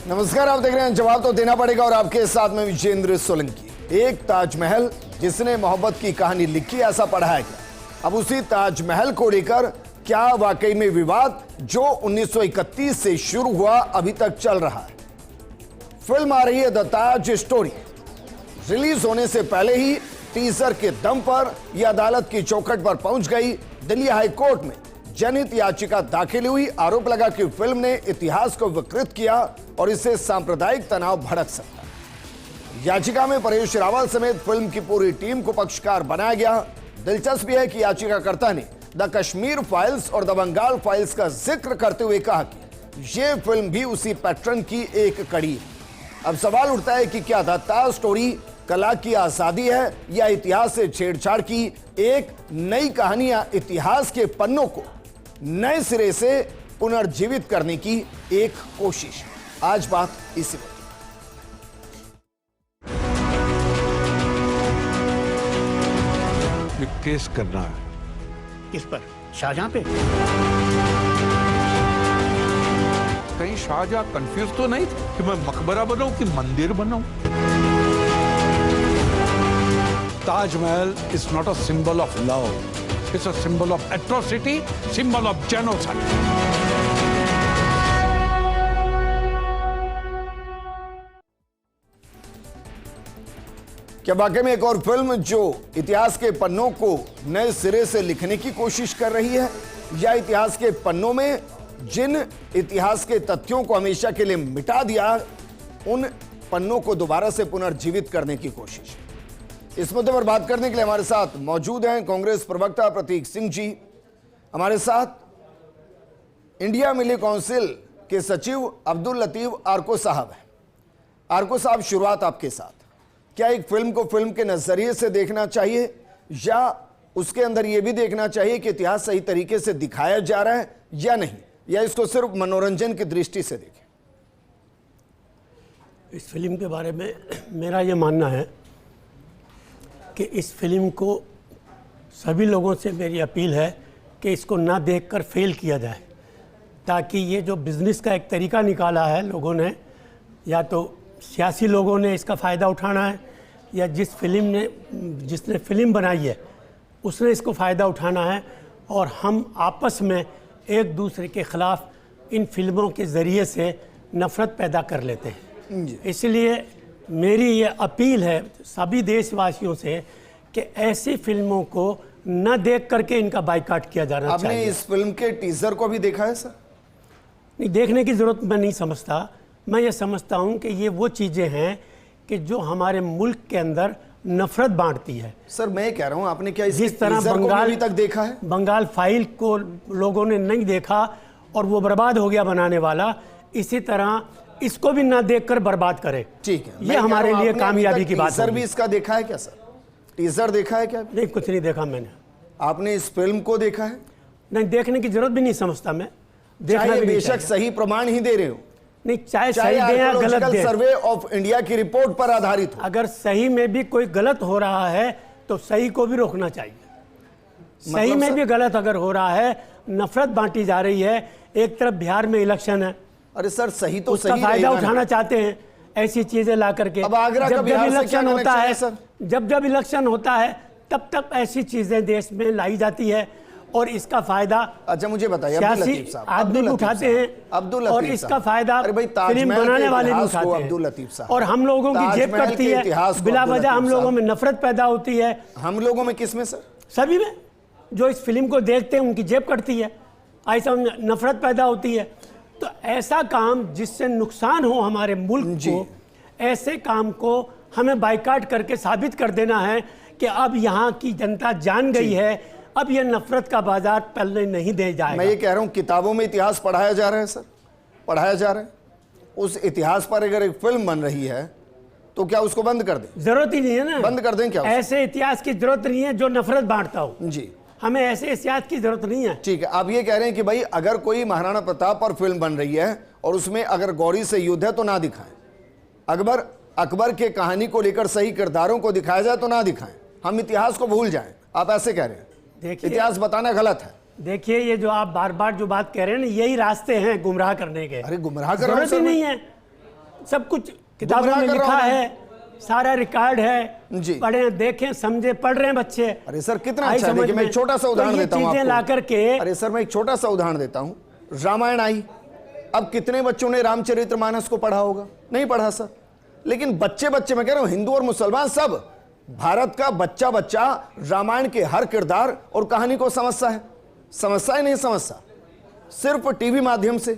नमस्कार, आप देख रहे हैं जवाब तो देना पड़ेगा और आपके साथ में विजेंद्र सोलंकी। एक ताजमहल जिसने मोहब्बत की कहानी लिखी, ऐसा पढ़ाया गया। अब उसी ताजमहल को लेकर क्या वाकई में विवाद जो 1931 से शुरू हुआ अभी तक चल रहा है। फिल्म आ रही है द ताज स्टोरी। रिलीज होने से पहले ही टीजर के दम पर यह अदालत की चौखट पर पहुंच गई। दिल्ली हाई कोर्ट में जनहित याचिका दाखिल हुई। आरोप लगा कि फिल्म ने इतिहास को विकृत किया और इससे सांप्रदायिक तनाव भड़क सकता है। याचिका में परेश रावल समेत फिल्म की पूरी टीम को पक्षकार बनाया गया। दिलचस्प यह है कि याचिकाकर्ता ने द कश्मीर फाइल्स और द बंगाल फाइल्स का जिक्र करते हुए कहा कि यह फिल्म भी उसी पैटर्न की एक कड़ी है। अब सवाल उठता है कि क्या द ताज स्टोरी कला की आजादी है या इतिहास से छेड़छाड़ की एक नई कहानी या इतिहास के पन्नों को नए सिरे से पुनर्जीवित करने की एक कोशिश। आज बात इसी पर। केस करना है। किस पर? शाहजहां पे? कहीं शाहजहां कंफ्यूज तो नहीं थे कि मैं मकबरा बनाऊं कि मंदिर बनाऊं? Taj Mahal is not a symbol of love, it's a symbol of atrocity, symbol of genocide. क्या वाकई में एक और फिल्म जो इतिहास के पन्नों को नए सिरे से लिखने की कोशिश कर रही है, या इतिहास के पन्नों में जिन इतिहास के तथ्यों को हमेशा के लिए मिटा दिया उन पन्नों को दोबारा से पुनर्जीवित करने की कोशिश? इस मुद्दे पर बात करने के लिए हमारे साथ मौजूद हैं कांग्रेस प्रवक्ता प्रतीक सिंह जी, हमारे साथ इंडिया मिली काउंसिल के सचिव अब्दुल लतीफ आर्को साहब हैं। आर्को साहब, शुरुआत आपके साथ। क्या एक फिल्म को फिल्म के नजरिए से देखना चाहिए या उसके अंदर यह भी देखना चाहिए कि इतिहास सही तरीके से दिखाया जा रहा है या नहीं, या इसको सिर्फ मनोरंजन की दृष्टि से देखें? इस फिल्म के बारे में मेरा ये मानना है कि इस फिल्म को सभी लोगों से मेरी अपील है कि इसको ना देखकर फेल किया जाए, ताकि ये जो बिज़नेस का एक तरीका निकाला है लोगों ने, या तो सियासी लोगों ने इसका फ़ायदा उठाना है या जिसने फिल्म बनाई है उसने इसको फ़ायदा उठाना है, और हम आपस में एक दूसरे के ख़िलाफ़ इन फिल्मों के ज़रिए से नफ़रत पैदा कर लेते हैं। इसलिए मेरी ये अपील है सभी देशवासियों से कि ऐसी फिल्मों को न देख करके इनका बाइकाट किया जाना चाहिए। आपने इस फिल्म के टीजर को भी देखा है सर? नहीं, देखने की ज़रूरत मैं नहीं समझता। मैं ये समझता हूँ कि ये वो चीज़ें हैं कि जो हमारे मुल्क के अंदर नफरत बांटती है। सर मैं कह रहा हूँ, आपने क्या जिस तरह बंगाल अभी तक देखा है? बंगाल फाइल को लोगों ने नहीं देखा और वो बर्बाद हो गया बनाने वाला, इसी तरह इसको भी ना देखकर बर्बाद करे। ठीक है, ये हमारे लिए कामयाबी की बात है। टीजर भी इसका देखा है क्या सर? टीजर देखा है क्या? नहीं, कुछ नहीं देखा मैंने। आपने इस फिल्म को देखा है? नहीं, देखने की जरूरत भी नहीं समझता मैं। देखना भी बेशक सही प्रमाण ही दे रहे हो, नहीं, चाहे सही दें या गलत दें, सर्वे ऑफ इंडिया की रिपोर्ट पर आधारित हो। अगर सही में भी कोई गलत हो रहा है तो सही को भी रोकना चाहिए। सही में भी गलत अगर हो रहा है, नफरत बांटी जा रही है। एक तरफ बिहार में इलेक्शन है, अरे सर सही तो उसका सही फायदा उठाना चाहते हैं ऐसी चीजें ला करके। अब आगरा का बिहार से क्या होता है सर? जब इलेक्शन होता है तब तक ऐसी चीजें देश में लाई जाती है और इसका फायदा अच्छा मुझे बताइए सियासी आदमी उठाते हैं और इसका फायदा फिल्म बनाने वाले भी उठाते हैं, और हम लोगों की जेब कटती है, बिला वजह हम लोगों में नफरत पैदा होती है। हम लोगों में किसमें सर? सभी में जो इस फिल्म को देखते हैं उनकी जेब कटती है, ऐसा नफरत पैदा होती है। तो ऐसा काम जिससे नुकसान हो हमारे मुल्क को, ऐसे काम को हमें बाइकाट करके साबित कर देना है कि अब यहाँ की जनता जान गई है, अब ये नफरत का बाजार पलने नहीं दे जाएगा। मैं ये कह रहा हूँ, किताबों में इतिहास पढ़ाया जा रहा है सर, पढ़ाया जा रहा है। उस इतिहास पर अगर एक फिल्म बन रही है तो क्या उसको बंद कर दें? जरूरत ही नहीं है ना। बंद कर दें क्या? ऐसे इतिहास की जरूरत नहीं है जो नफरत बांटता हो। जी, हमें ऐसे इतिहास की जरूरत नहीं है। ठीक है, आप ये कह रहे हैं कि भाई अगर कोई महाराणा प्रताप पर फिल्म बन रही है और उसमें अगर गौरी से युद्ध है तो ना दिखाएं, अकबर के कहानी को लेकर सही किरदारों को दिखाया जाए तो ना दिखाएं, हम इतिहास को भूल जाएं, आप ऐसे कह रहे हैं? देखिए, इतिहास बताना गलत है। देखिए, ये जो आप बार बार जो बात कह रहे हैं ना, यही रास्ते हैं गुमराह करने के। अरे गुमराह जरूरत ही नहीं है। सब कुछ किताबों गुमराह में कर रहा लिखा हूं मैं। है, सारा रिकॉर्ड है, जी। पढ़े देखें समझे, पढ़ रहे हैं बच्चे। अरे सर कितना आई अच्छा है, समझ देखिए मैं में। एक छोटा सा उदाहरण तो ये देता हूं चीजें आपको। ला करके अरे सर मैं एक छोटा सा उदाहरण देता हूं, रामायण आई, अब कितने बच्चों ने रामचरितमानस को पढ़ा होगा? नहीं पढ़ा सर। लेकिन बच्चे बच्चे, मैं कह रहा हूं हिंदू और मुसलमान सब, भारत का बच्चा बच्चा रामायण के हर किरदार और कहानी को समझता है। समझता है नहीं समझता? सिर्फ टीवी माध्यम से।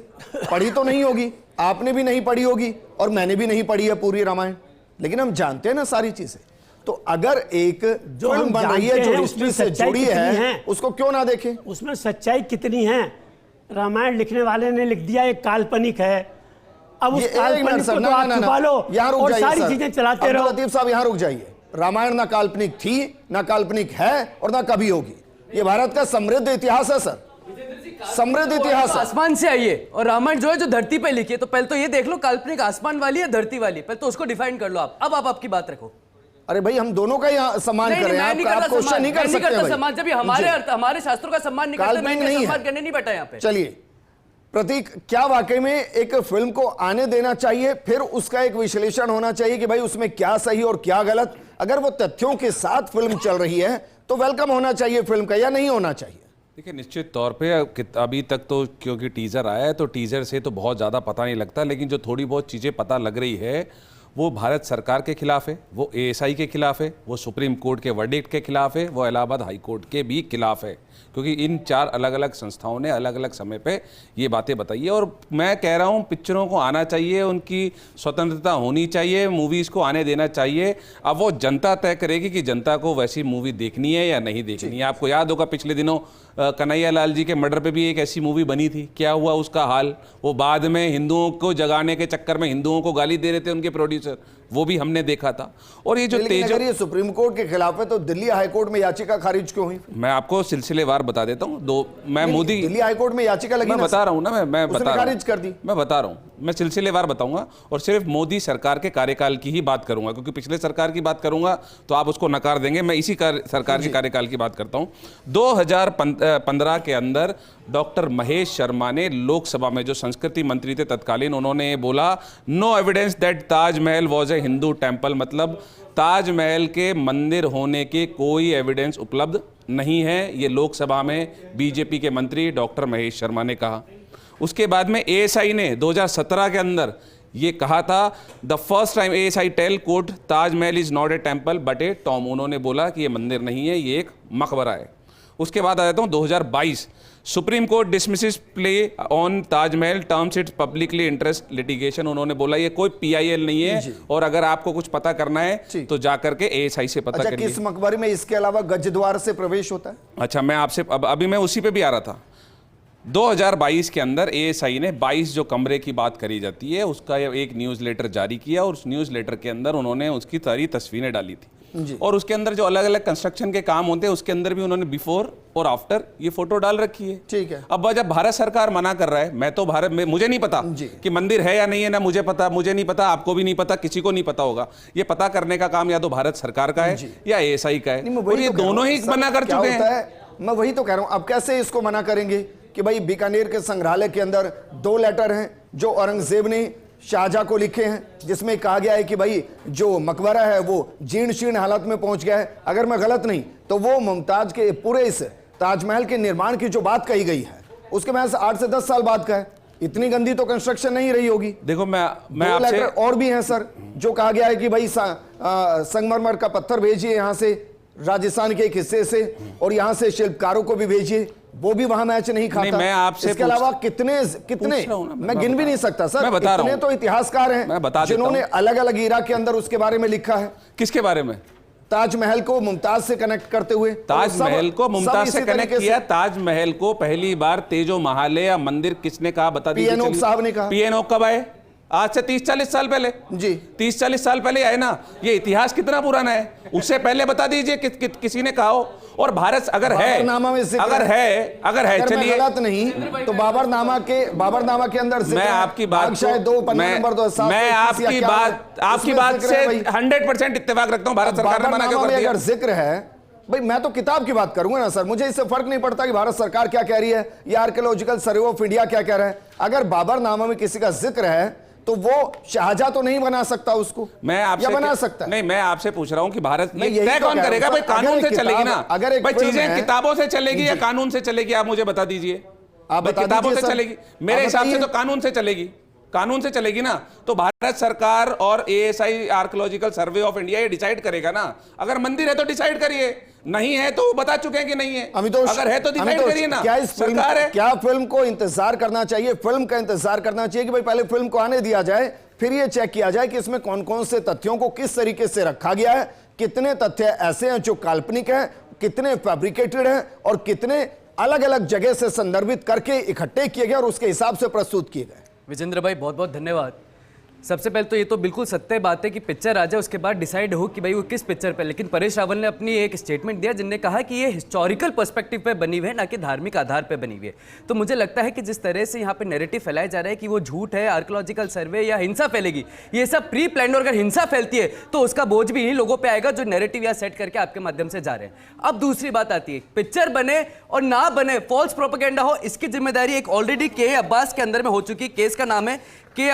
पढ़ी तो नहीं होगी, आपने भी नहीं पढ़ी होगी और मैंने भी नहीं पढ़ी है पूरी रामायण, लेकिन हम जानते हैं ना सारी चीजें। तो अगर एक जो फिल्म हम बन रही है जानते जो हैं, हिस्ट्री उसमें से सच्चाई जुड़ी कितनी है, है? उसको क्यों ना देखें? उसमें सच्चाई कितनी है? रामायण लिखने वाले ने लिख दिया एक काल्पनिक है, अब उस ये एक मिनट काल्पनिक सर, को ना तो आप ना छुपा लो यहाँ रुक और जाइए सारी सर। चीजें चलाते अब्दुल रहो। लतीफ साहब यहाँ रुक जाइए। रामायण ना काल्पनिक थी, ना काल्पनिक है और ना कभी होगी। ये भारत का समृद्ध इतिहास है सर, समृद्ध इतिहास है। आसमान से आई है और रामायण जो है जो धरती पे लिखी है, तो पहले तो ये देख लो काल्पनिक आसमान वाली है धरती वाली, पहले तो उसको डिफाइन कर लो आप। अब आप आपकी बात रखो। अरे भाई हम दोनों का ही सम्मान नहीं, करें, मैं नहीं आप करता क्वेश्चन सम्मान, नहीं कर मैं नहीं सकते करता भाई। सम्मान। जब ये जी। हमारे शास्त्रों का सम्मान नहीं करता, काल्पनिक मैं नहीं सम्मान है। करने नहीं बैठा यहाँ पे। चलिए प्रतीक, क्या वाकई में एक फिल्म को आने देना चाहिए, फिर उसका एक विश्लेषण होना चाहिए कि भाई उसमें क्या सही और क्या गलत? अगर वो तथ्यों के साथ फिल्म चल रही है तो वेलकम होना चाहिए फिल्म का, या नहीं होना चाहिए? देखिए निश्चित तौर पे अभी तक तो क्योंकि टीज़र आया है तो टीज़र से तो बहुत ज़्यादा पता नहीं लगता, लेकिन जो थोड़ी बहुत चीज़ें पता लग रही है वो भारत सरकार के खिलाफ है, वो एएसआई के खिलाफ है, वो सुप्रीम कोर्ट के वर्डिक्ट के खिलाफ है, वो इलाहाबाद हाई कोर्ट के भी खिलाफ है, क्योंकि इन 4 अलग अलग संस्थाओं ने अलग अलग समय पे ये बातें बताई है। और मैं कह रहा हूँ पिक्चरों को आना चाहिए, उनकी स्वतंत्रता होनी चाहिए, मूवीज़ को आने देना चाहिए। अब वो जनता तय करेगी कि जनता को वैसी मूवी देखनी है या नहीं देखनी है। आपको याद होगा पिछले दिनों कन्हैया लाल जी के मर्डर पे भी एक ऐसी मूवी बनी थी, क्या हुआ उसका हाल? वो बाद में हिंदुओं को जगाने के चक्कर में हिंदुओं को गाली दे रहे थे उनके प्रोड्यूसर, वो भी हमने देखा था। और ये जो लेकिन अगर ये सुप्रीम कोर्ट के खिलाफ है तो दिल्ली हाई कोर्ट में याचिका खारिज क्यों हुई? मैं आपको सिलसिलेवार बता देता हूँ। मैं नहीं, मोदी दिल्ली हाई कोर्ट में याचिका लगी मैं ना बता रहा हूँ ना, मैं उसने बता रहा खारिज कर दी। हूँ, मैं बता रहा हूँ, मैं सिलसिलेवार बताऊंगा और सिर्फ मोदी सरकार के कार्यकाल की ही बात करूंगा, क्योंकि पिछले सरकार की बात करूंगा तो आप उसको नकार देंगे। मैं इसी सरकार के कार्यकाल की बात करता हूँ। 2015 के अंदर डॉक्टर महेश शर्मा ने लोकसभा में, जो संस्कृति मंत्री थे तत्कालीन, उन्होंने बोला no evidence that Taj Mahal was a Hindu temple, मतलब ताजमहल के मंदिर होने के कोई एविडेंस उपलब्ध नहीं है। ये लोकसभा में बीजेपी के मंत्री डॉक्टर महेश शर्मा ने कहा। उसके बाद में एएसआई ने 2017 के अंदर ये कहा था, the first time ASI tell court Taj Mahal is not a temple but a tomb, उन्होंने बोला कि ये मंदिर नहीं है, ये एक मकबरा है। उसके बाद आ जाता हूँ 2022, supreme court dismisses play on Taj Mahal terms it's publicly interest litigation, उन्होंने बोला ये कोई पीआईएल नहीं है और अगर आपको कुछ पता करना है तो जाकर के एएसआई से पता करिए। किस मकबरे में इसके अलावा गजद्वार से प्रवेश होता है? अच्छा, मैं आपसे अभी मैं उसी पे भी आ रहा था। 2022 के अंदर एएसआई ने 22 जो कमरे की बात करी जाती है उसका एक न्यूज़लेटर जारी किया और उस न्यूज़लेटर के अंदर उन्होंने उसकी सारी तस्वीरें डाली थी और उसके अंदर जो अलग अलग कंस्ट्रक्शन के काम होते हैं उसके अंदर भी उन्होंने बिफोर और आफ्टर ये फोटो डाल रखी है। ठीक है। अब जब भारत सरकार मना कर रहा है, मैं तो भारत में, मुझे नहीं पता कि मंदिर है या नहीं है, ना मुझे नहीं पता, आपको भी नहीं पता, किसी को नहीं पता होगा। ये पता करने का काम या तो भारत सरकार का है या एएसआई का है, और ये दोनों ही मना कर चुके हैं। मैं वही तो कह रहा हूं, अब कैसे इसको मना करेंगे कि भाई बीकानेर के संग्रहालय के अंदर 2 लेटर हैं जो औरंगजेब ने शाहजहां को लिखे हैं, जिसमें कहा गया है कि भाई जो मकबरा है वो जीर्ण शीर्ण हालत में पहुंच गया है। अगर मैं गलत नहीं तो वो मुमताज के पूरे इस ताजमहल के निर्माण की जो बात कही गई है उसके महज 8 से 10 साल बाद का है। इतनी गंदी तो कंस्ट्रक्शन नहीं रही होगी। देखो मैं आपसे लेटर और भी हैं सर, जो कहा गया है कि भाई संगमरमर का पत्थर भेजिए यहाँ से, राजस्थान के एक हिस्से से, और यहाँ से शिल्पकारों को भी भेजिए, वो भी वहां मैच नहीं खाता। मैं आपसे इसके अलावा कितने मैं गिन भी नहीं सकता सर, मैं बता रहा हूं, तो इतिहासकार हैं जिन्होंने अलग अलग ईरा के अंदर उसके बारे में लिखा है। किसके बारे में? ताजमहल को मुमताज से कनेक्ट करते हुए, ताजमहल को मुमताज से कनेक्ट किया। ताजमहल को पहली बार तेजो महालय मंदिर किसने कहा, बता दीजिए। पीएनओ साहब ने कहा। पीएनओ कब आए? आज से 30-40 साल पहले जी, 30-40 साल पहले आए ना। ये इतिहास कितना पुराना है, उससे पहले बता दीजिए किसी ने कहा हो। और भारत अगर है चलिए, गलत नहीं तो बाबरनामा के अंदर मैं आपकी बात शायद 2 नंबर 2007 मैं आपकी बात से 100% इत्तेफाक रखता हूं। भारत सरकार ने मना क्यों कर दिया? अगर जिक्र है भाई, मैं तो किताब की बात करूंगा ना सर, मुझे इससे फर्क नहीं पड़ता कि भारत सरकार क्या कह रही है या आर्कियोलॉजिकल सर्वे ऑफ इंडिया क्या कह रहा है। अगर बाबरनामा में किसी का जिक्र है तो वो शाहजहां तो नहीं बना सकता उसको, मैं आपसे या बना सकता है? नहीं, मैं आपसे पूछ रहा हूं कि भारत मैं ये यही तय तो कौन कह रहा करेगा हूं, भाई? सर, कानून अगर से एक चलेगी किताब- ना अगर एक भाई, फिल्म चीजें है- किताबों से चलेगी या जी। कानून से चलेगी? आप मुझे बता दीजिए। आप भाई, बता किताबों दीजिए से सर। चलेगी, मेरे आप हिसाब से बताइए। तो कानून से चलेगी, कानून से चलेगी ना। तो भारत सरकार और ASI archaeological survey of India ये डिसाइड करेगा ना। अगर मंदिर है तो डिसाइड करिए, नहीं है तो बता चुके हैं कि नहीं है। अमितोष, अगर है तो डिसाइड अमितोष, करिए ना। क्या इस फिल्म सरकार है। क्या फिल्म को इंतजार करना चाहिए? फिल्म का इंतजार करना चाहिए कि भाई पहले फिल्म को आने दिया जाए, फिर ये चेक किया जाए कि इसमें कौन कौन से तथ्यों को किस तरीके से रखा गया है, कितने तथ्य ऐसे हैं जो काल्पनिक हैं, कितने फैब्रिकेटेड हैं और कितने अलग अलग जगह से संदर्भित करके इकट्ठे किए गए और उसके हिसाब से प्रस्तुत किए गए। विजेंद्र भाई बहुत बहुत धन्यवाद। सबसे पहले तो ये तो बिल्कुल सत्य बात है कि पिक्चर आ जाए उसके बाद डिसाइड हो कि भाई वो किस पिक्चर पे। लेकिन परेश रावल ने अपनी एक स्टेटमेंट दिया जिनने कहा कि ये हिस्टोरिकल पर्सपेक्टिव पे बनी हुई है, ना कि धार्मिक आधार पे बनी हुई है। तो मुझे लगता है कि जिस तरह से यहाँ पे नैरेटिव फैलाया जा रहा है कि वो झूठ है, आर्कियोलॉजिकल सर्वे या हिंसा फैलेगी, ये सब प्री प्लान। और अगर हिंसा फैलती है तो उसका बोझ भी इन्हीं लोगों पर आएगा जो नैरेटिव या सेट करके आपके माध्यम से जा रहे हैं। अब दूसरी बात आती है, पिक्चर बने और ना बने, फॉल्स प्रोपेगेंडा हो, इसकी जिम्मेदारी एक ऑलरेडी के अब्बास के अंदर में हो चुकी। केस का नाम है के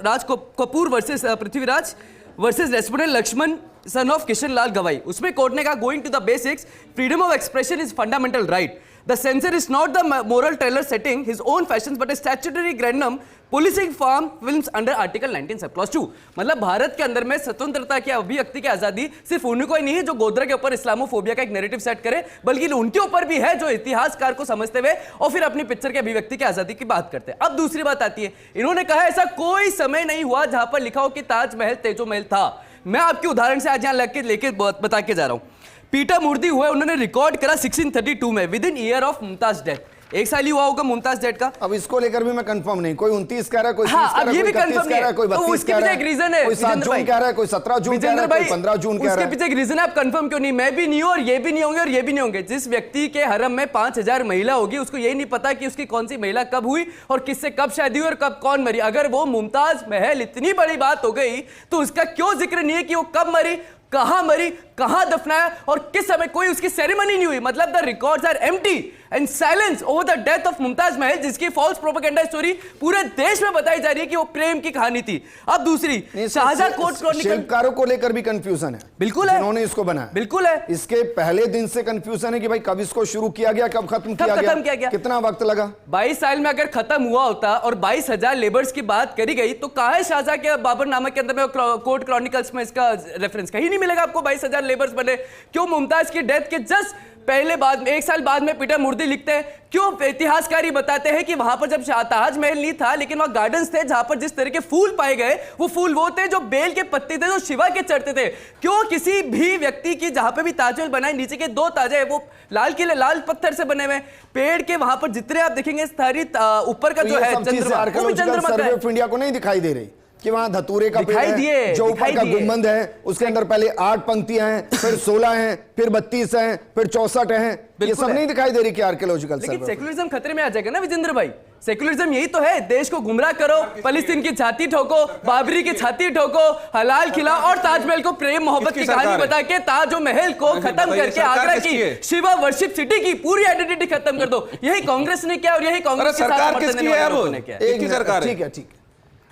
Raj Kapoor versus Prithviraj versus respondent Laxman son of Kishan Lal Gawai. उसमें कोर्ट ने कहा, going to the basics, freedom of expression is fundamental right. The censor is not the moral trailer setting his own fashions but a statutory grandam policing farm films under Article 19 Subclause 2। मतलब भारत के अंदर में स्वतंत्रता की अभिव्यक्ति की आजादी सिर्फ उन्हीं को ही नहीं है जो गोदरा के ऊपर इस्लामोफोबिया का एक नैरेटिव सेट करे, बल्कि उनके ऊपर भी है जो इतिहासकार को समझते हुए और फिर अपनी पिक्चर की अभिव्यक्ति की आजादी की बात करते हैं। अब दूसरी बात आती है, इन्होंने कहा ऐसा कोई समय नहीं हुआ जहां पर लिखा हो कि ताजमहल तेजोमहल था। मैं आपके उदाहरण से आज यहां लेके बता के जा रहा हूं। पीटर मुर्दी हुए, उन्होंने रिकॉर्ड करा 1632 में, with in year of Mumtaz death. एक साल ही हुआ होगा मुमताज डेथ का। अब इसको लेकर भी मैं कंफर्म नहीं, कोई 29 कह रहा है, कोई 30 हाँ, कह रहा है, ये कोई भी 31 कंफर्म कह रहा है, कोई नहीं है। तो 32 उसके कह पीछे रहा एक रीजन है, कोई 7 विजेंद्र जून भाई। कह रहा है, कोई 17 जून कह रहा है, कोई 15 जून कह रहा उसके है। पीछे एक रीजन है, आप कंफर्म क्यों नहीं? मैं भी नहीं हूं और ये भी नहीं होंगे और ये भी नहीं होंगे। जिस व्यक्ति के हरम में 5000 महिला होगी, उसको ये नहीं पता कि उसकी कौन सी महिला कब हुई और किससे कब शादी हुई और कब कौन मरी। अगर वो मुमताज महल इतनी बड़ी बात हो गई तो उसका क्यों जिक्र नहीं है कि वो कब मरी, कहां मरी, कहां दफनाया और किस समय? कोई उसकी सेरेमनी नहीं हुई। मतलब the records are empty and silence over the death of Mumtaz Mahal, जिसकी फॉल्स प्रोपेगेंडा स्टोरी पूरे देश में बताई जा रही है कि वो प्रेम की कहानी थी। अब दूसरी, शाहजहां कोर्ट क्रॉनिकल, शिल्पकारों को लेकर भी कंफ्यूजन है। बिल्कुल है, जिन्होंने इसको बनाया बिल्कुल है। इसके पहले दिन से कंफ्यूजन है कि भाई कब इसको शुरू किया गया, कब खत्म किया गया, कितना वक्त लगा। 22 साल में अगर खत्म हुआ होता और 22,000 लेबर्स की बात करी गई तो कहां है शाहजहां के बाबरनामा के अंदर में कोर्ट क्रॉनिकल्स में इसका रेफरेंस? कहीं नहीं मिलेगा आपको 22,000 लेबर्स बने। क्यों मुमताज की डेथ के जस्ट पहले बाद में, 1 साल बाद में पीटर मुर्दी लिखते हैं, क्यों इतिहासकारी बताते हैं कि वहां पर जब ताजमहल नहीं था लेकिन वहां गार्डन्स थे जहां पर जिस तरह के फूल पाए गए वो फूल वो थे जो बेल के पत्ते थे जो शिवा के चढ़ते थे। क्यों किसी भी व्यक्ति की जहां पे भी ताजमहल बनाए नीचे के 2 ताजे वो लाल किले लाल पत्थर से बने हुए, पेड़ के वहां पर जितने आप देखेंगे सारी ऊपर का जो है चंद्रमा, वो भी चंद्रमा का सर्वे है। ऑफ इंडिया को नहीं दिखाई दे रही कि वहां धतूरे का पेड़ दिखाई है, दिए, जो ऊपर दिखाई का दिए। गुंबद है, उसके अंदर पहले 8 पंक्तियां हैं, फिर 16 हैं, फिर 32 हैं, फिर 64 हैं। ये बिल्कुल सब है। नहीं दिखाई दे रही कि आर्कियोलॉजिकल लेकिन सर्वे। सेकुलरिज्म खतरे में आ जाएगा ना विजेंद्र भाई। सेकुलरिज्म यही तो है, देश को गुमराह करो, फलस्तीन की छाती ठोको, बाबरी की छाती ठोको, हलाल खिलाओ और ताजमहल को प्रेम मोहब्बत की कहानी बता के ताजमहल को खत्म करके आगरा की शिवा वर्शिप सिटी की पूरी आइडेंटिटी खत्म कर दो। यही कांग्रेस ने किया और यही कांग्रेस के साथ सरकार समर्थन किसकी देने है वाले लोगों अब? ने किया। एक किसकी सरकार है? ठीक है, ठीक है।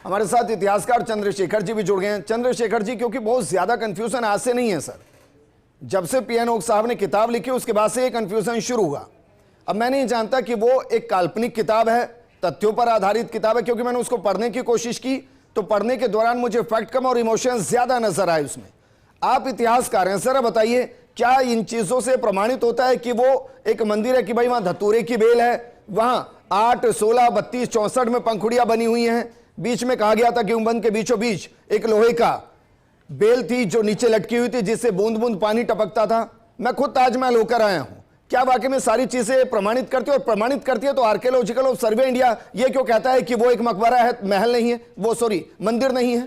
हमारे साथ इतिहासकार चंद्रशेखर जी भी जुड़ गए हैं। चंद्रशेखर जी, क्योंकि बहुत ज्यादा कंफ्यूजन आज से नहीं है सर, जब से पीएन ओक साहब ने किताब लिखी उसके बाद से ये कंफ्यूजन शुरू हुआ। अब मैं नहीं जानता कि वो एक काल्पनिक किताब है, तथ्यों पर आधारित किताब है, क्योंकि मैंने उसको पढ़ने की कोशिश की तो पढ़ने के दौरान मुझे फैक्ट कम और इमोशंस ज्यादा नजर आए उसमें। आप इतिहासकार हैं सर, बताइए क्या इन चीजों से प्रमाणित होता है कि वो एक मंदिर है कि भाई वहां धतूरे की बेल है, वहां 8, 16, 32, 64 में पंखुड़ियां बनी हुई हैं, बीच में कहा गया था कि गुंबद के बीचों बीच एक लोहे का बेल थी जो नीचे लटकी हुई थी जिससे बूंद बूंद पानी टपकता था। मैं खुद ताजमहल होकर आया हूं। क्या वाकई में सारी चीजें प्रमाणित करती है? और प्रमाणित करती है तो आर्कियोलॉजिकल ऑफ सर्वे इंडिया ये क्यों कहता है कि वो एक मकबरा है, महल नहीं है, वो सॉरी मंदिर नहीं है?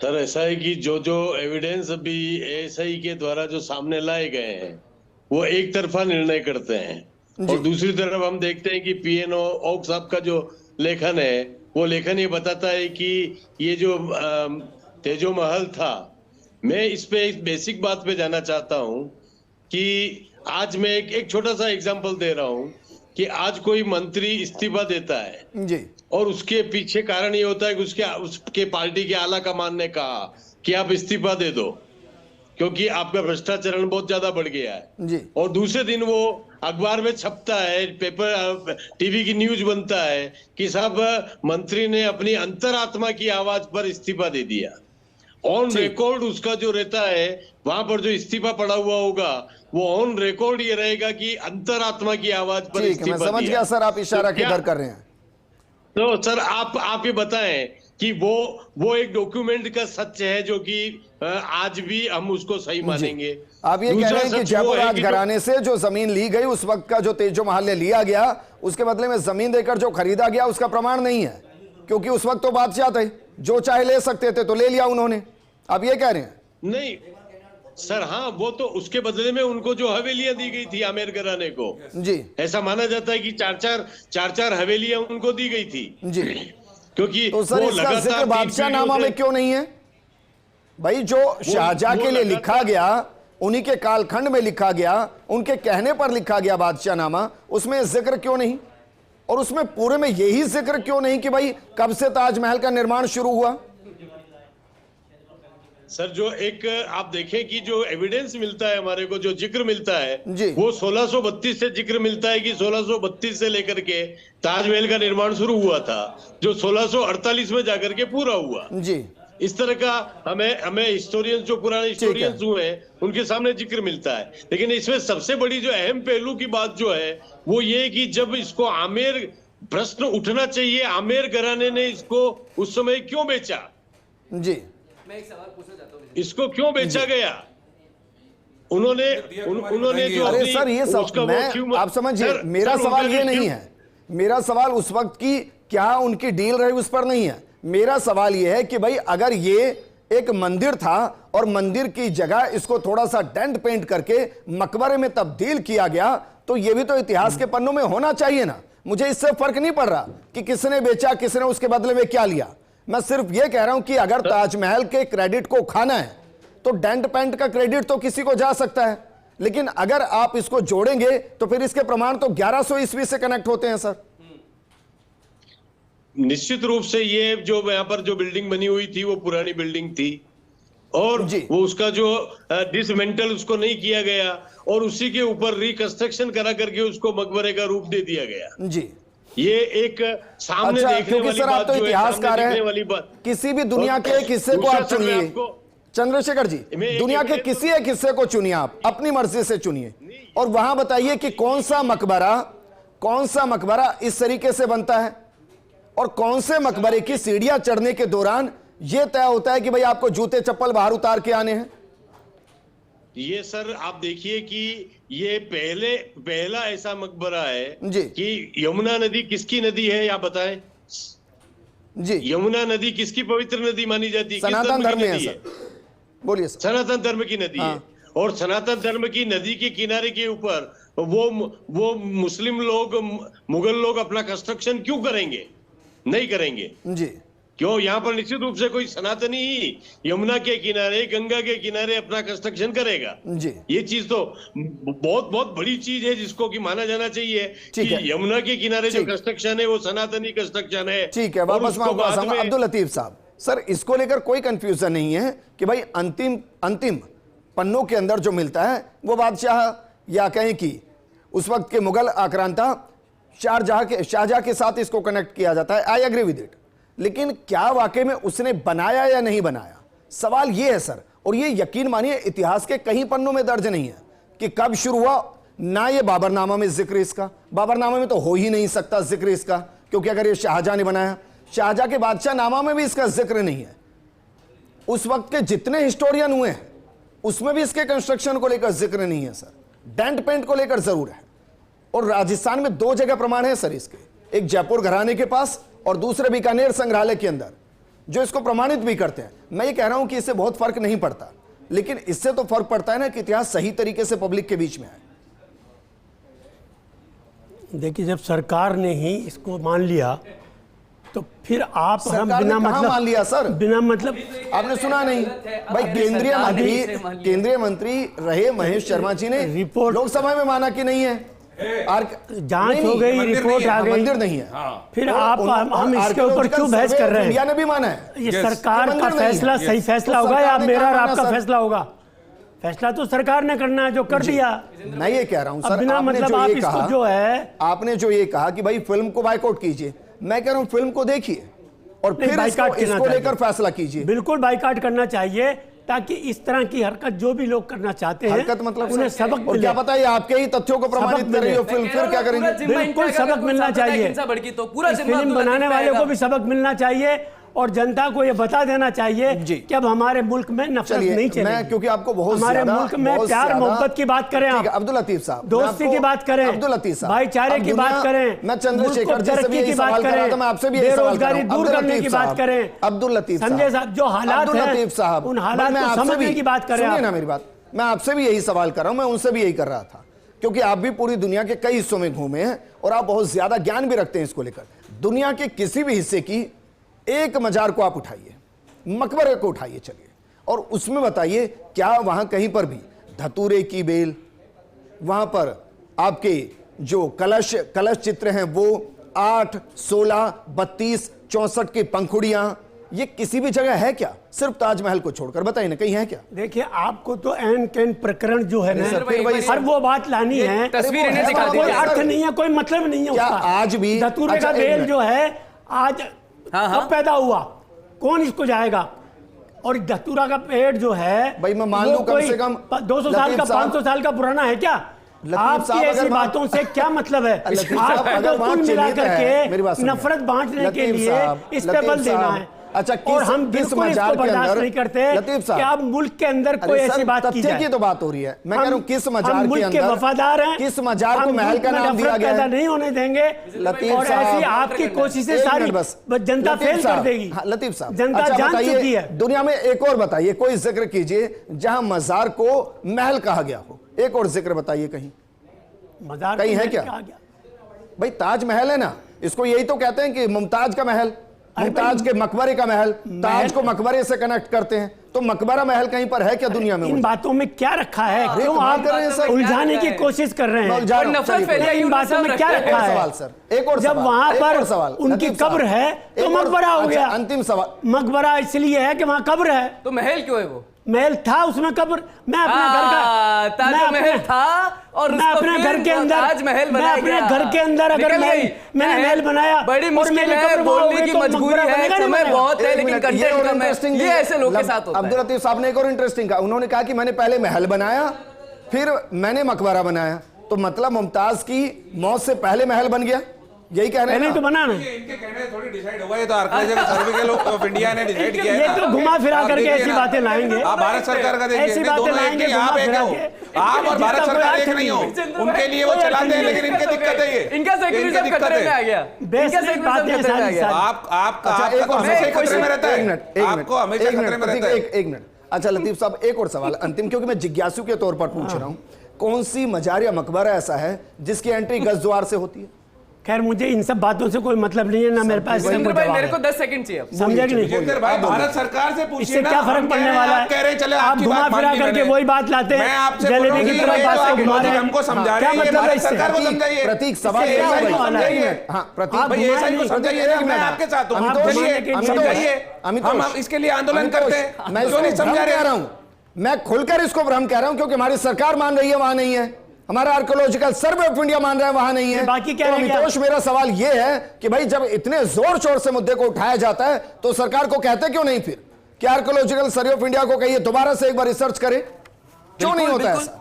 सर ऐसा है कि जो जो एविडेंस अभी एएसआई के द्वारा जो सामने लाए गए हैं वो एक तरफा निर्णय करते हैं और दूसरी तरफ हम देखते हैं कि पीएन ओक साहब का जो लेखन है वो लेखन ये बताता है कि ये जो तेजो महल था। मैं इस पे एक बेसिक बात पे जाना चाहता हूं कि आज मैं एक छोटा सा एग्जांपल दे रहा हूं कि आज कोई मंत्री इस्तीफा देता है जी और उसके पीछे कारण ये होता है कि उसके पार्टी के आला कमान ने कहा कि आप इस्तीफा दे दो क्योंकि आपका भ्रष्टाचारण बहुत ज्यादा बढ़ गया है जी और दूसरे दिन वो अखबार में छपता है, पेपर टीवी की न्यूज बनता है कि साहब मंत्री ने अपनी अंतरात्मा की आवाज पर इस्तीफा दे दिया। ऑन रिकॉर्ड उसका जो रहता है वहां पर जो इस्तीफा पड़ा हुआ होगा वो ऑन रिकॉर्ड ये रहेगा कि अंतरात्मा की आवाज पर ठीक है, इस्तीफा मैं समझ दिया। गया सर, आप इशारा तो क्या- किधर कर रहे हैं। तो सर आप ये बताएं कि वो एक डॉक्यूमेंट का सच है जो कि आज भी हम उसको सही मानेंगे। आप ये कह दूसरा रहे हैं कि सच वो जयपुर है राज कि घराने से जो जमीन ली गई उस वक्त का जो तेजो महल ने लिया गया उसके बदले में जमीन देकर जो खरीदा गया उसका प्रमाण नहीं है, क्योंकि उस वक्त तो बादशाह थे, जो चाहे ले सकते थे तो ले लिया उन्होंने। आप ये कह रहे हैं? नहीं सर, हाँ वो तो उसके बदले में उनको जो हवेलियां दी गई थी आमेर घराने को, जी ऐसा माना जाता है कि चार हवेलियां उनको दी गई थी जी। क्योंकि तो सर वो इसका लगातार जिक्र तीन बादशाह पीढ़ियों नामा से- में क्यों नहीं है भाई? जो शाहजहां के लिए लिखा गया, उन्हीं के कालखंड में लिखा गया, उनके कहने पर लिखा गया बादशाह नामा, उसमें जिक्र क्यों नहीं? और उसमें पूरे में यही जिक्र क्यों नहीं कि भाई कब से ताजमहल का निर्माण शुरू हुआ? सर जो एक आप देखें कि जो एविडेंस मिलता है हमारे को, जो जिक्र मिलता है जी। वो 1632 से जिक्र मिलता है कि 1632 से लेकर के ताजमहल का निर्माण शुरू हुआ था, जो 1648 में जाकर के पूरा हुआ। जी इस तरह का हमें हिस्टोरियंस, जो पुराने हिस्टोरियंस हुए हैं उनके सामने जिक्र मिलता है। लेकिन इसमें सबसे बड़ी जो अहम पहलू की बात जो है वो ये कि जब इसको आमेर, प्रश्न उठना चाहिए आमेर घराने ने इसको उस समय क्यों बेचा, जी मैं एक सवाल पूछना चाहता हूँ। इसको क्यों बेचा गया, उन्होंने जो अरे अपनी- सर ये सब उसका वो मैं क्यों- आप समझिए, सर, मेरा सर, सवाल उनका ये जो नहीं क्यों- है, मेरा सवाल उस वक्त की क्या उनकी डील रही उस पर नहीं है। मेरा सवाल ये है कि भाई अगर ये एक मंदिर था और मंदिर की जगह इसको थोड़ा सा डेंट पेंट करके मकबरे में तब्दील किया गया तो ये भी तो इतिहास के पन्नों में होना चाहिए ना। मुझे इससे फर्क नहीं पड़ रहा कि किसने बेचा, किसने उसके बदले में क्या लिया। मैं सिर्फ ये कह रहा हूं कि अगर ताजमहल के क्रेडिट को खाना है तो डेंट पेंट का क्रेडिट तो किसी को जा सकता है, लेकिन अगर आप इसको जोड़ेंगे तो फिर इसके प्रमाण तो 1100 ईस्वी से कनेक्ट होते हैं सर। निश्चित रूप से ये जो यहाँ पर जो बिल्डिंग बनी हुई थी वो पुरानी बिल्डिंग थी और जी। वो उसका जो डिसमेंटल उसको नहीं किया गया और उसी के ऊपर रिकंस्ट्रक्शन करा करके उसको मकबरे का रूप दे दिया गया। जी ये एक सामने अच्छा, देखने क्योंकि वाली सर आप बात तो जो है, इतिहासकार सामने हैं, दिखने वाली बात। किसी भी दुनिया के एक हिस्से को दूसरा आप सर, मैं चुनिए आपको- चंद्रशेखर जी, मैं एक दुनिया के evidence किसी एक हिस्से को चुनिए, आप अपनी मर्जी से चुनिए और वहां बताइए कि कौन सा मकबरा इस तरीके से बनता है और कौन से मकबरे की सीढ़ियां चढ़ने के दौरान यह तय होता है कि भाई आपको जूते चप्पल बाहर उतार के आने हैं। ये सर आप देखिए कि ये पहला ऐसा मकबरा है जी। कि यमुना नदी किसकी नदी है, आप बताएं। जी यमुना नदी किसकी पवित्र नदी मानी जाती है? किस सनातन धर्म की में है नदी सर, बोलिए सर। सनातन धर्म की नदी है और सनातन धर्म की नदी के किनारे के ऊपर वो मुस्लिम लोग, मुगल लोग अपना कंस्ट्रक्शन क्यों करेंगे? नहीं करेंगे। जी क्यों? यहाँ पर निश्चित रूप से कोई सनातनी ही यमुना के किनारे, गंगा के किनारे अपना कंस्ट्रक्शन करेगा। जी ये चीज तो बहुत बहुत बड़ी चीज है जिसको कि माना जाना चाहिए कि ठीक है। यमुना के किनारे जो ठीक। कंस्ट्रक्शन है वो सनातनी कंस्ट्रक्शन है। ठीक है, और वापस उसको मैं बाद आपको में- अब्दुल लतीफ साहब, सर इसको लेकर कोई कंफ्यूजन नहीं है कि भाई अंतिम पन्नों के अंदर जो मिलता है वो बादशाह या कहें कि उस वक्त के मुगल आक्रांता शाहजहां के साथ इसको कनेक्ट किया जाता है। आई एग्री विद इट, लेकिन क्या वाकई में उसने बनाया या नहीं बनाया, सवाल ये है सर। और ये यकीन मानिए इतिहास के कहीं पन्नों में दर्ज नहीं है कि कब शुरू हुआ। ना ये बाबरनामा में जिक्र इसका, बाबरनामा में तो हो ही नहीं सकता जिक्र इसका, क्योंकि अगर ये शाहजहां ने बनाया, शाहजहां के बादशाह नामा में भी इसका जिक्र नहीं है। उस वक्त के जितने हिस्टोरियन हुए हैं उसमें भी इसके कंस्ट्रक्शन को लेकर जिक्र नहीं है सर। डेंट पेंट को लेकर जरूर है और राजस्थान में 2 जगह प्रमाण है सर इसके, एक जयपुर घराने के पास और दूसरे बीकानेर संग्रहालय के अंदर, जो इसको प्रमाणित भी करते हैं। मैं ये कह रहा हूं कि इससे बहुत फर्क नहीं पड़ता, लेकिन इससे तो फर्क पड़ता है ना कि इतिहास सही तरीके से पब्लिक के बीच में है। देखिए, जब सरकार ने ही इसको मान लिया तो फिर आप हम सरकार ने कहां मान लिया सर? बिना मतलब आपने सुना नहीं भाई? केंद्रीय मंत्री रहे महेश शर्मा जी ने रिपोर्ट- लोकसभा में माना कि नहीं है। जांच हो गई, मंदिर रिपोर्ट नहीं है, आ गई, मंदिर नहीं है। फिर आप हम इसके ऊपर क्यों बहस कर रहे हैं? इंडिया ने भी माना है। ये Yes. सरकार ये का मंदिर नहीं है। फैसला सही फैसला तो होगा या सरकार ने मेरा और क्या माना, आपका सर? फैसला होगा? फैसला तो सरकार ने करना है, जो कर दिया। मैं ये कह रहा हूं अब सर, बिना आपने मतलब जो आप ये इसको कहा, जो है आपने जो ये कहा कि भाई फिल्म को बायकॉट कीजिए, मैं कह रहा हूं फिल्म को देखिए और नहीं, फिर बायकॉट करना इसको लेकर चाहिए। फैसला कीजिए। बिल्कुल बाइकाट करना चाहिए, ताकि इस तरह की हरकत जो भी लोग करना चाहते हैं हरकत मतलब उन्हें सर, सबक और मिले। क्या पता है आपके ही तथ्यों को प्रमाणित कर रही हो फिल्म, फिर क्या करेंगे? बिल्कुल सबक मिलना चाहिए। तो पूरा इस फिल्म बनाने वाले को भी सबक मिलना चाहिए और जनता को ये बता देना चाहिए जी। कि अब हमारे मुल्क में नफरत नहीं चलिए, चलेगी। मैं क्योंकि आपको बहुत हमारे ज्यादा- मुल्क में बहुत प्यार ज्यादा- मोहब्बत की बात करें ठीक आप, है, अब्दुल लतीफ साहब, मैं दोस्ती आपको- की बात करें, अब्दुल लतीफ साहब, भाईचारे अब की बात दुनिया- करें, मैं चंद्रशेखर मुल्क को जी से भी तरक्की यही की बात सवाल कर रहा करें, था, मैं आपसे भी यही सवाल कर रहा बेरोजगारी हूं। दूर अब्दुल करने की लतीफ बात साहब, करें, अब्दुल लतीफ संजय साहब जो हालात अब्दुल हैं, लतीफ साहब, उन हालात मैं को आपसे समझने भी- की बात करें सुनिए आप। ना मेरी बात, मैं आपसे भी यही सवाल कर रहा हूं, मैं उनसे भी यही कर रहा था, क्योंकि आप भी पूरी दुनिया के कई हिस्सों में घूमे हैं और आप बहुत ज्यादा ज्ञान भी रखते हैं इसको लेकर। दुनिया के किसी भी हिस्से की एक मजार को आप उठाइए, मकबरे को उठाइए, चलिए, और उसमें बताइए क्या वहां कहीं पर भी धतूरे की बेल, वहां पर आपके जो कलश चित्र हैं वो 8, 16, 32, 64 की पंखुड़ियां, ये किसी भी जगह है क्या? सिर्फ ताजमहल को छोड़कर बताइए ना, कहीं है क्या? देखिए आपको तो एन कैन प्रकरण जो है ना, सर, फिर वही- हर वो बात लानी है, तस्वीर इन्हें है दिखा बात, दी कोई सर। अर्थ नहीं है, कोई मतलब नहीं है क्या उसका। आज भी- धतूरे अच्छा, का एक बेल मिनट। जो है आज हाँ। कब पैदा हुआ, कौन इसको जाएगा? और धतूरा का पेड़ जो है भाई मैं मान वो लूं कम कोई से कम 200 साल लतीफ का, साहब- 500 साल का पुराना है क्या? लतीफ आपकी साहब, ऐसी अगर वहाँ- बातों से क्या मतलब है? लतीफ साहब, आपको अगर तो वहाँ कुल मिला चिन्हित है, मेरी बात करके सुनिए। नफरत बांटने के लतीफ लिए साहब, इस पे लतीफ बल देना साहब, है। अच्छा, और हम किस बिल्कुल मजार इसको के बर्दाश्त अंदर- नहीं करते लतीफ साहब, कि आप मुल्क के अंदर कोई अरे सर, ऐसी बात की तथ्य जाए। की तो बात हो रही है, मैं कह रहा हूं किस हम मजार के मुल्क के अंदर वफादार हैं, किस मजार को हम महल मुल्क का में नाम दिया नफरत गया पैदा है? नहीं होने देंगे। लतीफ और साहब, ऐसी आपकी कोशिशें एक सारी मिनट बस, जनता लतीफ फेल कर साहब, देगी। हाँ, लतीफ साहब, जनता अच्छा, जान बताइए, चुकी है। दुनिया में एक और बताइए, कोई जिक्र कीजिए जहां मजार को महल कहा गया हो, एक और जिक्र बताइए कहीं। मजार कहीं को है मैंने क्या? कहा गया। भाई ताजमहल है ना, इसको यही तो कहते हैं कि मुमताज का महल, मुमताज के मकबरे का महल, ताज को मकबरे से कनेक्ट करते हैं, तो मकबरा महल कहीं पर है क्या दुनिया में? इन बातों में क्या रखा है? क्यों कमाल आप कर रहे हैं सर। उलझाने की कोशिश कर रहे मैं हैं? उलझा रहा हूं, नफरत चलिए, फैलाई इन बातों में क्या रखते हैं। रखा है? सवाल सर, एक और जब सवाल, वहां एक पर और सवाल, उनकी लतीफ साहब, कब्र है तो एक और- मकबरा हो अच्छा, गया। अंतिम सवाल, मकबरा इसलिए है कि वहां कब्र है, तो महल क्यों है वो? महल था उसमें कब्र। मैं अपने घर का ताजमहल था और मैं उसको अपने फिर घर के अंदर ताजमहल मैं बनाया अपने गया। घर के अंदर अगर निकल महल गई। मैंने महल बनाया बड़ी और मुश्किल मेरी है, कब्र वहां बोलने होगी की तो मजबूरी मकबरा है, बनेगा नहीं समय बनेगा? बहुत है, एक लेकिन मिनट, ये कंटेंट और कम है। interesting ये है। ऐसे लोग के साथ होता अब्दुल है। लतीफ साहब ने एक और इंटरेस्टिंग कहा, उन्होंने कहा कि मैंने पहले महल बनाया फिर मैंने मकबरा बनाया, तो मतलब मुमताज की मौत से पहले महल बन गया, यही कह रहे पहले हैं तो ना? बना ना। इनके कहने से थोड़ी डिसाइड हुआ है, तो आर्कियोलॉजिकल सर्वे ऑफ इंडिया ने डिसाइड किया है ये ना। तो घुमा फिरा आप करके देखिए ऐसी ना। बातें लाएंगे। आप भारत सरकार का देखिए, ऐसी नहीं, बातें दोनों एक लाएंगे, नहीं, आप घुमा एक फिरा हो, के। आप और भारत जिसका कोई सरकार अर्थ एक नहीं हो, नहीं। उनके लिए वो कोई अर्थ चलाते हैं, नहीं। लेकिन इनकी दिक्कत है ये, इनका सेक्युलरिज्म खतरे में आ गया। बेसिक इनका सेक्युलरिज्म बातें खतरे में आ सारी गया। आपका अच्छा, एक और हमेशा सवाल, खतरे में रहता एक है, मिनट, एक मिनट, आपको हमेशा एक मिनट, खतरे में प्रतीक, रहता है। एक मिनट। अच्छा लतीफ साहब, एक और सवाल अंतिम, क्योंकि मैं जिज्ञासु के तौर पर पूछ रहा हूं, कौन सी मजार या मकबरा ऐसा है जिसकी एंट्री गज द्वार से होती है? खैर मुझे इन सब बातों से कोई मतलब नहीं है ना, मेरे पास इसका विजेंद्र कोई भाई जवाब मेरे है। को 10 सेकंड चाहिए अब। समझे कि नहीं? जितेंद्र भाई, भारत सरकार से पूछिए इससे ना, क्या हम फर्क कह पड़ने रहे हैं, वाला आप कह रहे है? हैं, चले आप आपकी घुमा बात मान फिरा ली करके मैंने। वही बात लाते हैं, मैं आपसे जलेबी बोल रहा की हूं कि तरह ये बात तो को आप घुमा रहे लॉजिक हैं। हमको समझा क्या रहे हैं, ये मतलब है भारत इससे? सरकार को समझाइए। प्रतीक सवाल इससे यही क्या है भाई। होने वाला है? एक मिनट, हाँ प्रतीक आप भाई घुमा ऐसा ही नहीं। को समझाइए ना, मैं आपके साथ हूं, अमितोष, चलिए अमितोष, समझाइए, अमितोष, हम इसके लिए आंदोलन करते हैं, मैं क्यों नहीं इसको समझा भ्रम रहे कह रहा हूं, मैं खुलकर इसको भ्रम कह रहा हूं, क्योंकि हमारी सरकार मान रही है वहां नहीं है, हमारा आर्कियोलॉजिकल सर्वे ऑफ इंडिया मान रहा है वहां नहीं है। बाकी क्या तो रह गया? अमितोष, मेरा सवाल यह है कि भाई जब इतने जोर शोर से मुद्दे को उठाया जाता है तो सरकार को कहते क्यों नहीं फिर कि आर्कियोलॉजिकल सर्वे ऑफ इंडिया को कहिए दोबारा से एक बार रिसर्च करे? क्यों नहीं होता बिल्कुल, ऐसा?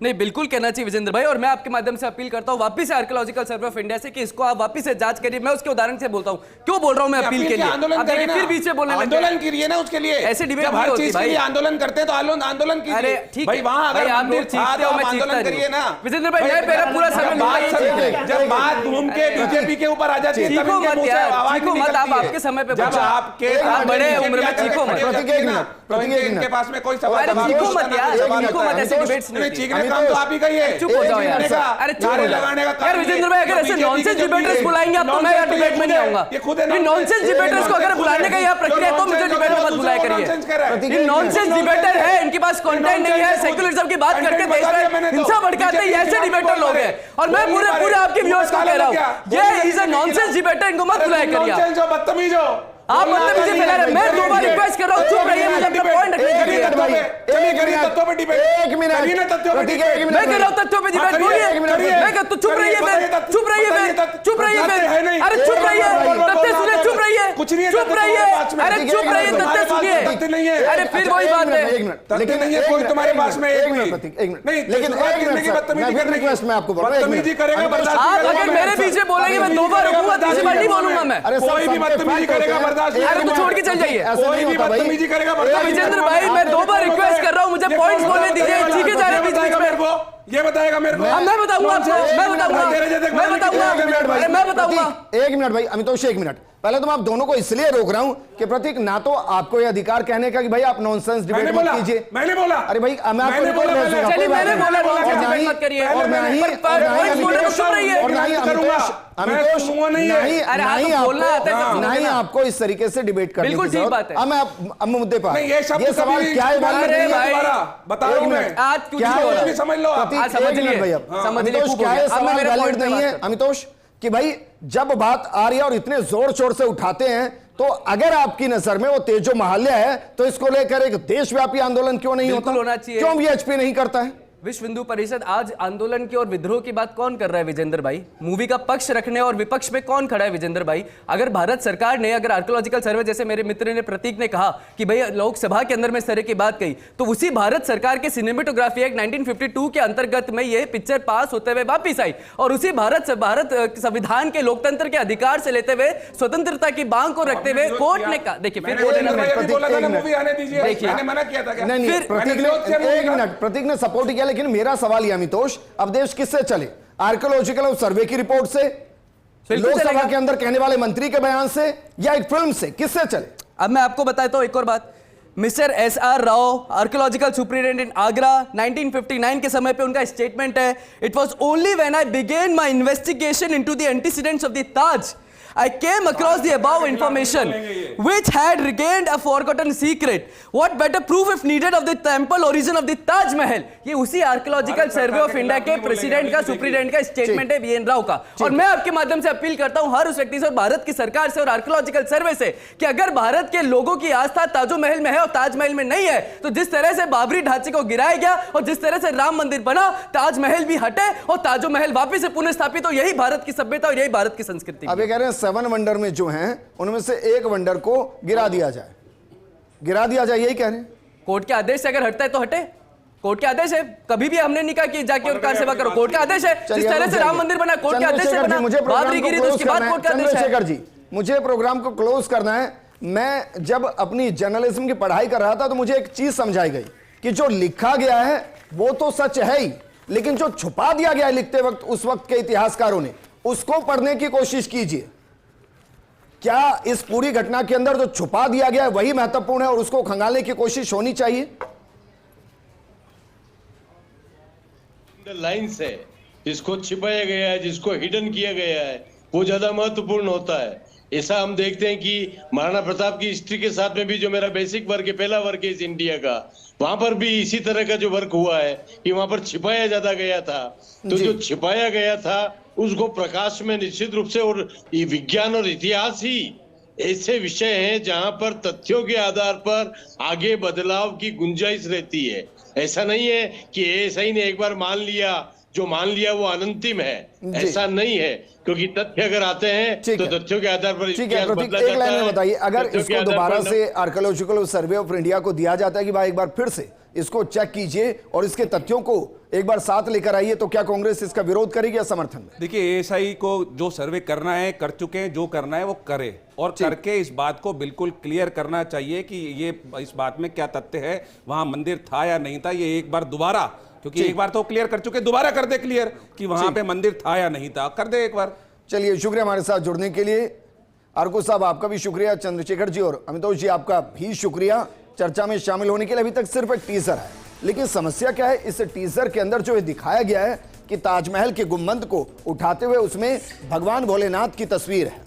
नहीं बिल्कुल कहना चाहिए विजेंद्र भाई, और मैं आपके माध्यम से अपील करता हूं वापस से आर्कियोलॉजिकल सर्वे ऑफ इंडिया से कि इसको आप वापस से जांच करिए। मैं उसके उदाहरण से बोलता हूं, क्यों बोल रहा हूं मैं अपील के लिए, आंदोलन आप देखिए करें फिर बीच में बोलने लगे। आंदोलन करिए ना उसके लिए, ऐसे डिबेट जब नहीं हर होती चीज के भाई। लिए आंदोलन करते हैं तो आंदोलन कीजिए। अरे ठीक भाई है वहां भाई, अगर आप लोग विरोध था चीखते तो हो, आप मैं आंदोलन चीखता करिए नहीं ना। हूं। विजेंद्र भाई मैं मेरा पूरा समय जब बात घूम के बीजेपी के ऊपर आ जाती है तब चीखो इनके मत मुंह से यार, आवाज चीखो नहीं मत, आप निकलती है। आपके समय पे जब बचा। आपके आप बड़े बीजेपी उम्र में आके चीखो मत। खड़े हो प्रतीक, जाती है एक ना, मिनट, तो प्रतीक, एक इनके मिनट। पास में कोई सवाल अरे जवाब चीखो नहीं मत होता, यार, कोई सवाल चीखो होता मत, है। ऐसे डिबेट्स नहीं नहीं, होती। चीखने पे काम तो आप ही का ही है। चुप हो जाओ यार। अरे चुप हो जाओ यार विजेंद्र भाई, अगर ऐसे नॉनसेंस डिबेटर्स बुलाएंगे आप तो मैं यार डिबेट में नहीं आऊंगा। ये नॉनसेंस डिबेटर्स को अगर बुलाने का यह प्रक्रिया तो मुझे डिबेट में मत बुलाया करिए। ये नॉनसेंस डिबेटर है, इनके पास कंटेंट नहीं है, सेक्युलरिज्म की बात करके देश में हिंसा भड़काते हैं, ऐसे डिबेटर लोग हैं। और मैं पूरे आपके व्यूअर्स को कह रहा हूं, ये इज अ नॉनसेंस डिबेटर, इनको मत बुलाया करिए। बदतमीज हो आप बदतमीजी फैला रहे हैं। मैं 2 बार रिक्वेस्ट कर रहा हूं, चुप रहिए, मुझे अपना पॉइंट रखने दीजिए। चलिए करिए तथ्यों पे डिबेट। एक मिनट तथ्यों पे डिबेट। मैं कर रहा हूं तथ्यों पे डिबेट, बोलिए। मैं कर, तो चुप रहिए फिर, चुप रहिए फिर, चुप रहिए फिर। अरे चुप रहिए, तथ्य सुनिए, चुप रहिए, कुछ नहीं है, चुप रहिए। अरे चुप रहिए, तथ्य सुनिए। तथ्य नहीं है। अरे फिर वही बात है, तथ्य नहीं है कोई तुम्हारे पास में। एक मिनट नहीं, लेकिन बदतमीजी करेगा बर्दाश्त। आप अगर मेरे पीछे बोलेंगे मैं 2 बार रुकूंगा, 3 बार नहीं बोलूंगा मैं। कोई भी बदतमीजी करेगा बर्दाश्त। अरे तो छोड़ के चल जाइए। कोई भी बदतमीजी करेगा बर्दाश्त। विजेंद्र भाई, मैं 2 बार रिक्वेस्ट कर रहा हूं, मुझे पॉइंट्स बोलने दीजिए। ठीक है, जा रहे बीच बीच में। ये बताएगा मेरे को। मैं बताऊंगा आपको, मैं बताऊंगा, मैं बताऊंगा। एक मिनट भाई, अमितोष एक मिनट। पहले तो मैं आप दोनों को इसलिए रोक रहा हूं कि प्रतीक, ना तो आपको ये अधिकार कहने का कि भाई आप नॉनसेंस डिबेट मत कीजिए। मैंने बोला। अरे भाई मैं आपको चलिए, मैंने बोला नॉनसेंस डिबेट मत करिए। और ना ही चुप रहिए। और ना ही अमितोष ना ही आपको इस तरीके से डिबेट करने बिल्कुल की ठीक जरूरत। बात है। अब मैं अब मुद्दे पर, ये सवाल क्या है बता रहा हूं मैं। आज कुछ नहीं हो रहा। समझ लो आप। समझ लीजिए, अमितोष क्या है सवाल वैलिड नहीं है अमितोष, कि भाई जब बात आ रही है और इतने जोर शोर से उठाते हैं, तो अगर आपकी नजर में वो तेजो महाल्या है तो इसको लेकर एक देशव्यापी आंदोलन क्यों नहीं होता? होना चाहिए। क्यों वीएचपी नहीं करता है? विश्व हिंदू परिषद आज आंदोलन की और विद्रोह की बात कौन कर रहा है विजेंद्र भाई? मूवी का पक्ष रखने और विपक्ष में कौन खड़ा है विजेंद्र भाई? अगर भारत सरकार ने, अगर आर्कियोलॉजिकल सर्वे, जैसे मेरे मित्र ने, प्रतीक ने कहा कि भाई लोकसभा के अंदर में इस तरह की बात कही, तो उसी भारत सरकार के सिनेमेटोग्राफी एक्ट 1952 के अंतर्गत में ये पिक्चर पास होते हुए वापिस आई, और उसी भारत संविधान के लोकतंत्र के अधिकार से लेते हुए स्वतंत्रता की मांग को रखते हुए कोर्ट ने कहा, देखिए फिर प्रतीक ने सपोर्ट किया, लेकिन मेरा सवाल यह अमितोष, अब देश किससे चले? आर्कियोलॉजिकल सर्वे की रिपोर्ट से, लोकसभा के अंदर कहने वाले मंत्री के बयान से, या एक फिल्म से? किससे चले? अब मैं आपको बताता हूं एक और बात। Mister S R. Rao, archaeological superintendent Agra, 1959 के समय पे उनका स्टेटमेंट है, it was only when I began my investigation into the antecedents of the Taj I came across the above information which had regained a forgotten secret. What better proof if needed of the temple origin of the Taj Mahal? ये उसी archaeological survey of India के president का, superintendent का statement है, VN Rao का। और मैं आपके माध्यम से अपील करता हूं हर उस व्यक्ति से और भारत की सरकार से और आर्कियोलॉजिकल सर्वे से कि अगर भारत के लोगों की आस्था ताजमहल में है और ताजमहल में नहीं है, तो जिस तरह से बाबरी ढांचे को गिराया गया और जिस तरह से राम मंदिर बना, ताजमहल भी हटे और ताजमहल वापस से पुनः स्थापित हो। यही भारत की सभ्यता और यही भारत की संस्कृति। अब ये कह रहे हैं 7 वंडर में जो हैं उनमें से एक वंडर को गिरा दिया जाए, यही कह रहे हैं। कोर्ट के आदेश से अगर हटता है तो हटे, कोर्ट के आदेश है। कभी भी हमने नहीं कहा कि जाके और कार सेवा करो, कोर्ट का आदेश है। जिस तरह से राम मंदिर बना, कोर्ट के आदेश से बना, बाबरी गिरी, तो उसके बाद कोर्ट का आदेश है। चंद्रशेखर जी, मुझे प्रोग्राम को क्लोज करना है। मैं जब अपनी जर्नलिज्म की पढ़ाई कर रहा था तो मुझे एक चीज समझाई गई कि जो लिखा गया है वो तो सच है ही, लेकिन जो छुपा दिया गया है लिखते वक्त उस वक्त के इतिहासकारों ने, उसको पढ़ने की कोशिश कीजिए। क्या इस पूरी घटना के अंदर जो छुपा दिया गया है वही महत्वपूर्ण है और उसको खंगालने की कोशिश होनी चाहिए? लाइंस है, जिसको छिपाया गया है, जिसको हिडन किया गया है, वो ज्यादा महत्वपूर्ण होता है। ऐसा हम देखते हैं कि महाराणा प्रताप की हिस्ट्री के साथ में भी जो मेरा बेसिक वर्क है, पहला वर्क है इस इंडिया का, वहां पर भी इसी तरह का जो वर्क हुआ है कि वहां पर छिपाया ज्यादा गया था। तो जो छिपाया गया था उसको प्रकाश में निश्चित रूप से, और ये विज्ञान और इतिहास ही ऐसे विषय हैं जहां पर तथ्यों के आधार पर आगे बदलाव की गुंजाइश रहती है। ऐसा नहीं है कि एएसआई ने एक बार मान लिया, जो मान लिया वो अनंतिम है, ऐसा नहीं है। क्योंकि तथ्य अगर आते हैं तो तथ्यों के आधार पर इतिहास बदला जाता है। एक लाइन में बताइए, अगर इसको दोबारा से आर्कियोलॉजिकल सर्वे ऑफ इंडिया को दिया जाता है कि भाई एक बार फिर से इसको चेक कीजिए और इसके तथ्यों को एक बार साथ लेकर आइए, तो क्या कांग्रेस इसका विरोध करेगी या समर्थन में? देखिए, एएसआई को जो सर्वे करना है कर चुके हैं, जो करना है वो करे, और करके इस बात को बिल्कुल क्लियर करना चाहिए कि ये इस बात में क्या तथ्य है, वहां मंदिर था या नहीं था। ये एक बार दोबारा, क्योंकि एक बार तो क्लियर कर चुके, दोबारा कर दे क्लियर कि वहां पे मंदिर था या नहीं था, कर दे एक बार। चलिए, शुक्रिया हमारे साथ जुड़ने के लिए। आर्को साहब आपका भी शुक्रिया, चंद्रशेखर जी और अमितोष जी आपका भी शुक्रिया चर्चा में शामिल होने के लिए। अभी तक सिर्फ एक टीजर है, लेकिन समस्या क्या है, इस टीजर के अंदर जो ये दिखाया गया है कि ताजमहल के गुंबद को उठाते हुए उसमें भगवान भोलेनाथ की तस्वीर है।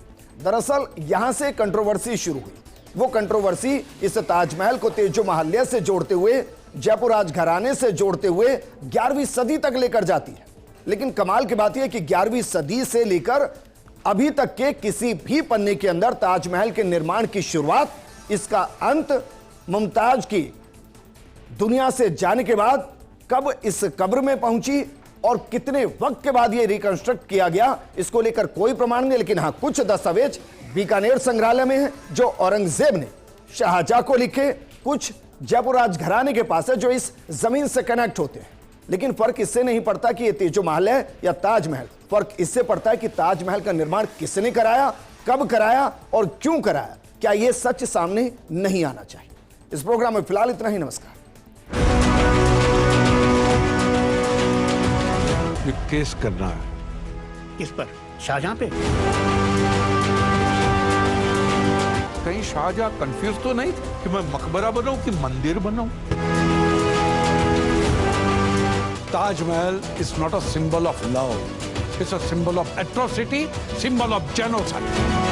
दरअसल यहां से कंट्रोवर्सी शुरू हुई। वो कंट्रोवर्सी इस ताजमहल को तेजो महल्य से जोड़ते हुए, जयपुर राजघराने से जोड़ते हुए 11वीं सदी तक लेकर जाती है। लेकिन कमाल की बात यह कि 11वीं सदी से लेकर अभी तक के किसी भी पन्ने के अंदर ताजमहल के निर्माण की शुरुआत, इसका अंत, मुमताज की दुनिया से जाने के बाद कब इस कब्र में पहुंची और कितने वक्त के बाद यह रिकंस्ट्रक्ट किया गया, इसको लेकर कोई प्रमाण नहीं। लेकिन हां, कुछ दस्तावेज बीकानेर संग्रहालय में है जो औरंगजेब ने शाहजहां को लिखे, कुछ जयपुर राजघराने के पास है जो इस जमीन से कनेक्ट होते हैं। लेकिन फर्क इससे नहीं पड़ता कि यह तेजो महल है या ताजमहल, फर्क इससे पड़ता है कि ताजमहल का निर्माण किसने कराया, कब कराया और क्यों कराया। क्या यह सच सामने नहीं आना चाहिए। इस प्रोग्राम में फिलहाल इतना ही। नमस्कार। ये केस करना है। किस पर? शाहजहां पे? कहीं शाहजहां कंफ्यूज तो नहीं कि मैं मकबरा बनाऊं कि मंदिर बनाऊं? Taj Mahal is not a symbol of love, it's a symbol of atrocity, symbol of genocide.